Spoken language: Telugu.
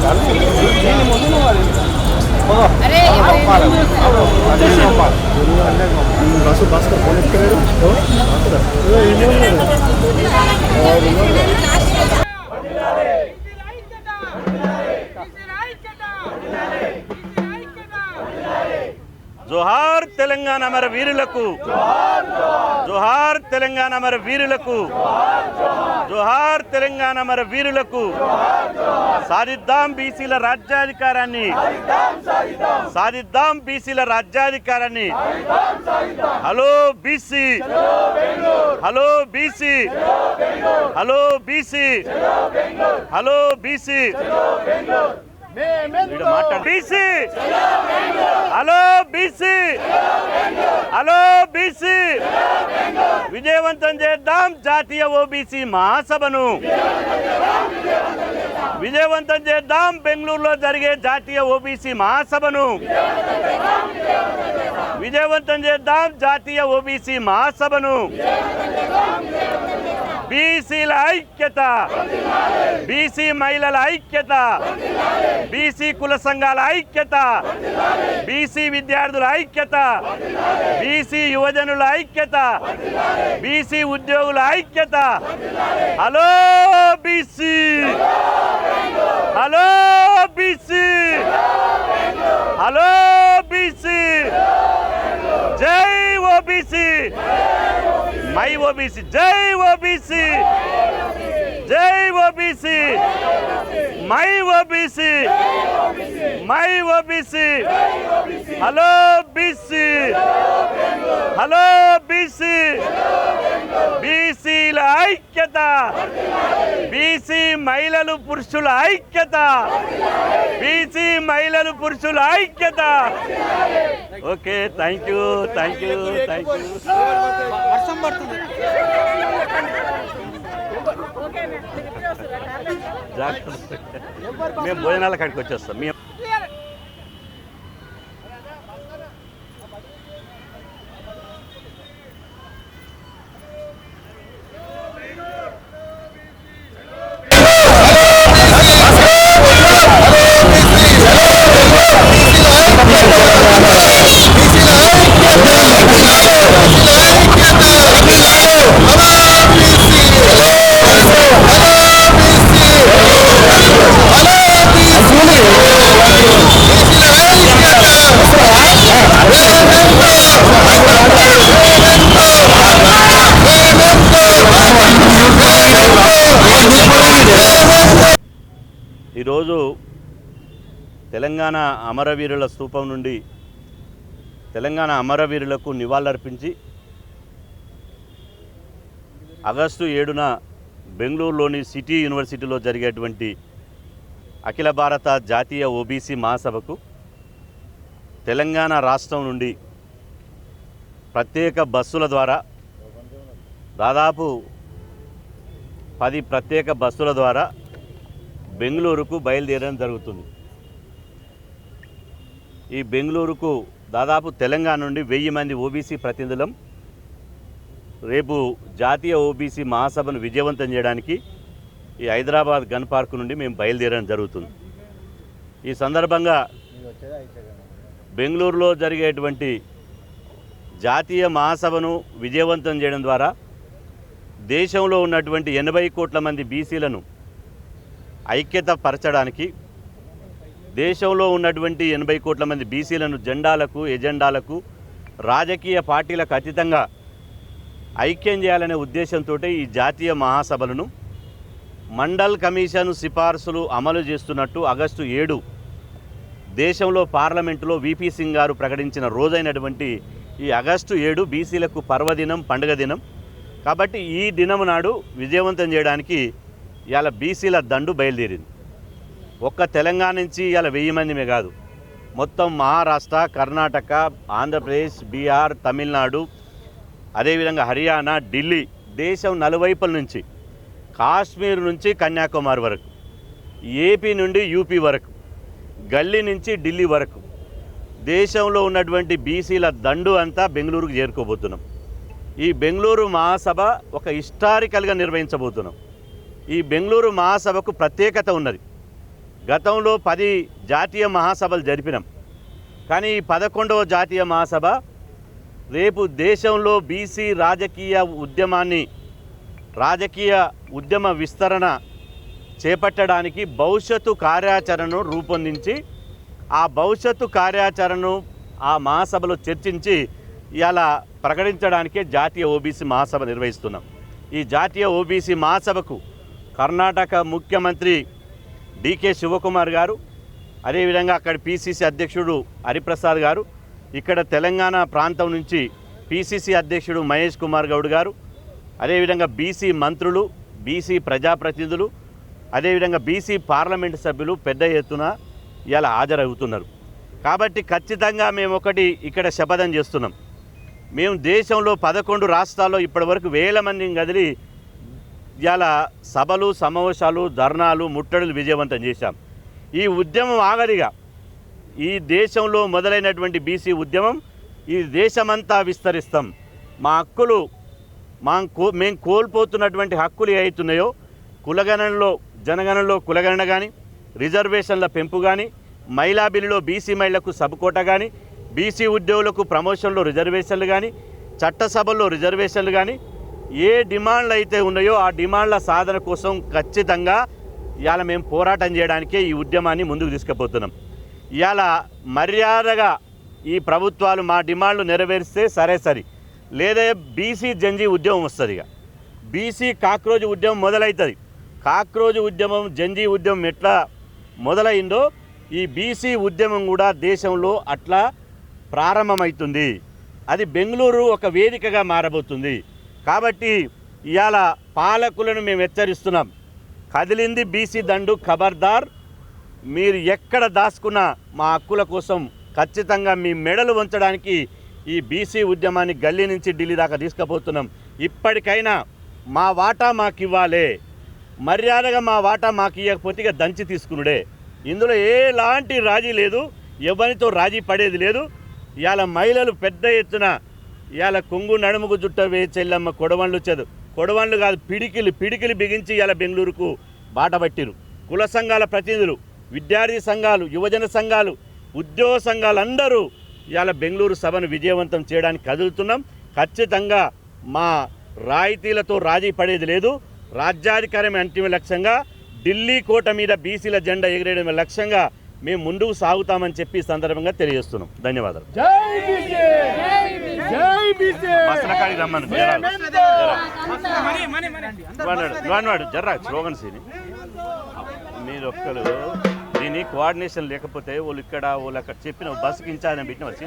बस बस का फोन जोहार तेलंगाना मर वीरुలకు जोहार तेलंगाना मर वीरुలకు जोहार तेलंगाना मर वीरुలకు సాధిద్దాం బీసీల రాజ్యాధికారాన్ని సాధిద్దాం బీసీల రాజ్యాధికారాన్ని hello BC hello BC hello BC hello BC BC hello BC hello BC విజయవంతం చేద్దాం జాతీయ ఓబీసీ మహాసభను విజయవంతం చేద్దాం బెంగళూరులో జరిగే జాతీయ ఓబీసీ మహాసభను విజయవంతం చేద్దాం జాతీయ ఓబీసీ మహాసభను బీసీల ఐక్యత బీసీ మహిళల ఐక్యత బీసీ కుల సంఘాల ఐక్యత బీసీ విద్యార్థుల ఐక్యత బీసీ యువజనుల ఐక్యత బీసీ ఉద్యోగుల ఐక్యత hello BC hello BC hello BC జై ఓబీసీ మై ఓబీసీ జై ఓబీసీ జై OBC my OBC my OBC hello BC hello BC బీసీల ఐక్యత బీసీ మహిళలు పురుషుల ఐక్యత బీసీ మహిళలు పురుషుల ఐక్యత okay thank you thank you thank you మేము భోజనాల కాడికి వచ్చేస్తాం మేము ఈరోజు తెలంగాణ అమరవీరుల స్తూపం నుండి తెలంగాణ అమరవీరులకు నివాళులర్పించి ఆగస్టు 7న బెంగళూరులోని సిటీ యూనివర్సిటీలో జరిగేటువంటి అఖిల భారత జాతీయ ఓబీసీ మహాసభకు తెలంగాణ రాష్ట్రం నుండి ప్రత్యేక బస్సుల ద్వారా దాదాపు 10 ప్రత్యేక బస్సుల ద్వారా బెంగళూరుకు బయలుదేరడం జరుగుతుంది. ఈ బెంగళూరుకు దాదాపు తెలంగాణ నుండి 1000 మంది ఓబీసీ ప్రతినిధులం రేపు జాతీయ ఓబీసీ మహాసభను విజయవంతం చేయడానికి ఈ హైదరాబాద్ గన్ పార్క్ నుండి మేము బయలుదేరడం జరుగుతుంది. ఈ సందర్భంగా బెంగళూరులో జరిగేటువంటి జాతీయ మహాసభను విజయవంతం చేయడం ద్వారా దేశంలో ఉన్నటువంటి 80 కోట్ల మంది బీసీలను ఐక్యత పరచడానికి దేశంలో ఉన్నటువంటి 80 కోట్ల మంది బీసీలను జెండాలకు ఎజెండాలకు రాజకీయ పార్టీలకు అతీతంగా ఐక్యం చేయాలనే ఉద్దేశంతో ఈ జాతీయ మహాసభలను మండల్ కమిషన్ సిఫార్సులు అమలు చేస్తున్నట్టు ఆగస్టు 7 దేశంలో పార్లమెంటులో వీపీ సింగ్ గారు ప్రకటించిన రోజైనటువంటి ఈ ఆగస్టు 7 బీసీలకు పర్వదినం, పండుగ దినం. కాబట్టి ఈ దినం నాడు విజయవంతం చేయడానికి ఇవాళ బీసీల దండు బయలుదేరింది. ఒక్క తెలంగాణ నుంచి ఇవాళ 1000 మందిమే కాదు, మొత్తం మహారాష్ట్ర, కర్ణాటక, ఆంధ్రప్రదేశ్, బీహార్, తమిళనాడు, అదేవిధంగా హర్యానా, ఢిల్లీ, దేశం నలువైపుల నుంచి, కాశ్మీర్ నుంచి కన్యాకుమారి వరకు, ఏపీ నుండి యూపీ వరకు, గల్లీ నుంచి ఢిల్లీ వరకు దేశంలో ఉన్నటువంటి బీసీల దండు అంతా బెంగళూరుకు చేరుకోబోతున్నాం. ఈ బెంగళూరు మహాసభ ఒక హిస్టారికల్గా నిర్వహించబోతున్నాం. ఈ బెంగళూరు మహాసభకు ప్రత్యేకత ఉన్నది. గతంలో 10 జాతీయ మహాసభలు జరిపినాం. కానీ 11వ జాతీయ మహాసభ రేపు దేశంలో బీసీ రాజకీయ ఉద్యమ విస్తరణ చేపట్టడానికి భవిష్యత్తు కార్యాచరణను రూపొందించి ఆ భవిష్యత్తు కార్యాచరణను ఆ మహాసభలో చర్చించి ఇలా ప్రకటించడానికే జాతీయ ఓబీసీ మహాసభ నిర్వహిస్తున్నాం. ఈ జాతీయ ఓబీసీ మహాసభకు కర్ణాటక ముఖ్యమంత్రి డికే శివకుమార్ గారు, అదేవిధంగా అక్కడ పిసిసి అధ్యక్షుడు హరిప్రసాద్ గారు, ఇక్కడ తెలంగాణ ప్రాంతం నుంచి పిసిసి అధ్యక్షుడు మహేష్ కుమార్ గౌడ్ గారు, అదేవిధంగా బీసీ మంత్రులు, బీసీ ప్రజాప్రతినిధులు, అదేవిధంగా బీసీ పార్లమెంటు సభ్యులు పెద్ద ఎత్తున ఇలా హాజరవుతున్నారు. కాబట్టి ఖచ్చితంగా మేము ఒకటి ఇక్కడ శపథం చేస్తున్నాం. మేము దేశంలో 11 రాష్ట్రాల్లో ఇప్పటివరకు వేల మందిని కదిలి ఇలా సభలు, సమావేశాలు, ధర్నాలు, ముట్టడులు విజయవంతం చేశాం. ఈ ఉద్యమం ఆగదిగా ఈ దేశంలో మొదలైనటువంటి బీసీ ఉద్యమం ఈ దేశమంతా విస్తరిస్తాం. మా హక్కులు మేము కోల్పోతున్నటువంటి హక్కులు ఏవైతున్నాయో కులగణనలో, జనగణనలో కులగణన కానీ, రిజర్వేషన్ల పెంపు కానీ, మహిళా బిల్లులో బీసీ మహిళలకు సబ్-కోటా కానీ, బీసీ ఉద్యోగులకు ప్రమోషన్లో రిజర్వేషన్లు కానీ, చట్టసభల్లో రిజర్వేషన్లు కానీ, ఏ డిమాండ్లు అయితే ఉన్నాయో ఆ డిమాండ్ల సాధన కోసం ఖచ్చితంగా ఇవాళ మేము పోరాటం చేయడానికే ఈ ఉద్యమాన్ని ముందుకు తీసుకుపోతున్నాం. ఇవాళ మర్యాదగా ఈ ప్రభుత్వాలు మా డిమాండ్లు నెరవేరిస్తే సరే, లేదా బీసీ జంజీ ఉద్యమం వస్తుంది. ఇక బీసీ కాక్రోజ్ ఉద్యమం మొదలవుతుంది. కాక్రోజ్ ఉద్యమం, జంజీ ఉద్యమం ఎట్లా మొదలైందో ఈ బీసీ ఉద్యమం కూడా దేశంలో అట్లా ప్రారంభమవుతుంది. అది బెంగళూరు ఒక వేదికగా మారబోతుంది. కాబట్టి ఇవాళ పాలకులను మేము హెచ్చరిస్తున్నాం. కదిలింది బీసీ దండు, ఖబర్దార్. మీరు ఎక్కడ దాచుకున్నా మా హక్కుల కోసం ఖచ్చితంగా మీ మెడలు వంచడానికి ఈ బీసీ ఉద్యమాన్ని గల్లీ నుంచి ఢిల్లీ దాకా తీసుకుపోతున్నాం. ఇప్పటికైనా మా వాటా మాకు ఇవ్వాలి. మర్యాదగా మా వాటా మాకు ఇవ్వకపోతే ఇక దంచి తీసుకునుడే. ఇందులో ఎలాంటి రాజీ లేదు, ఎవరితో రాజీ పడేది లేదు. ఇవాళ మహిళలు పెద్ద ఎత్తున ఇవాళ కొంగు నడుముకు జుట్ట వే చెల్లమ్మ కొడవన్లు కాదు పిడికిలు బిగించి ఇవాళ బెంగళూరుకు బాట పట్టిరు. కుల సంఘాల ప్రతినిధులు, విద్యార్థి సంఘాలు, యువజన సంఘాలు, ఉద్యోగ సంఘాలు అందరూ ఇవాళ బెంగళూరు సభను విజయవంతం చేయడానికి కదులుతున్నాం. ఖచ్చితంగా మా రాయితీలతో రాజీ పడేది లేదు. రాజ్యాధికారమే అంతిమ లక్ష్యంగా, ఢిల్లీ కోట మీద బీసీల జెండా ఎగిరేయడమే లక్ష్యంగా మేము ముందుకు సాగుతామని చెప్పి సందర్భంగా తెలియజేస్తున్నాం. ధన్యవాదాలు. జర్రా స్లోగన్స్ మీరు ఒక్కరు దీని కోఆర్డినేషన్ లేకపోతే వాళ్ళు ఇక్కడ అక్కడ చెప్పిన బస్సుకి ఇన్ఛార్జ్ పెట్టిన వచ్చి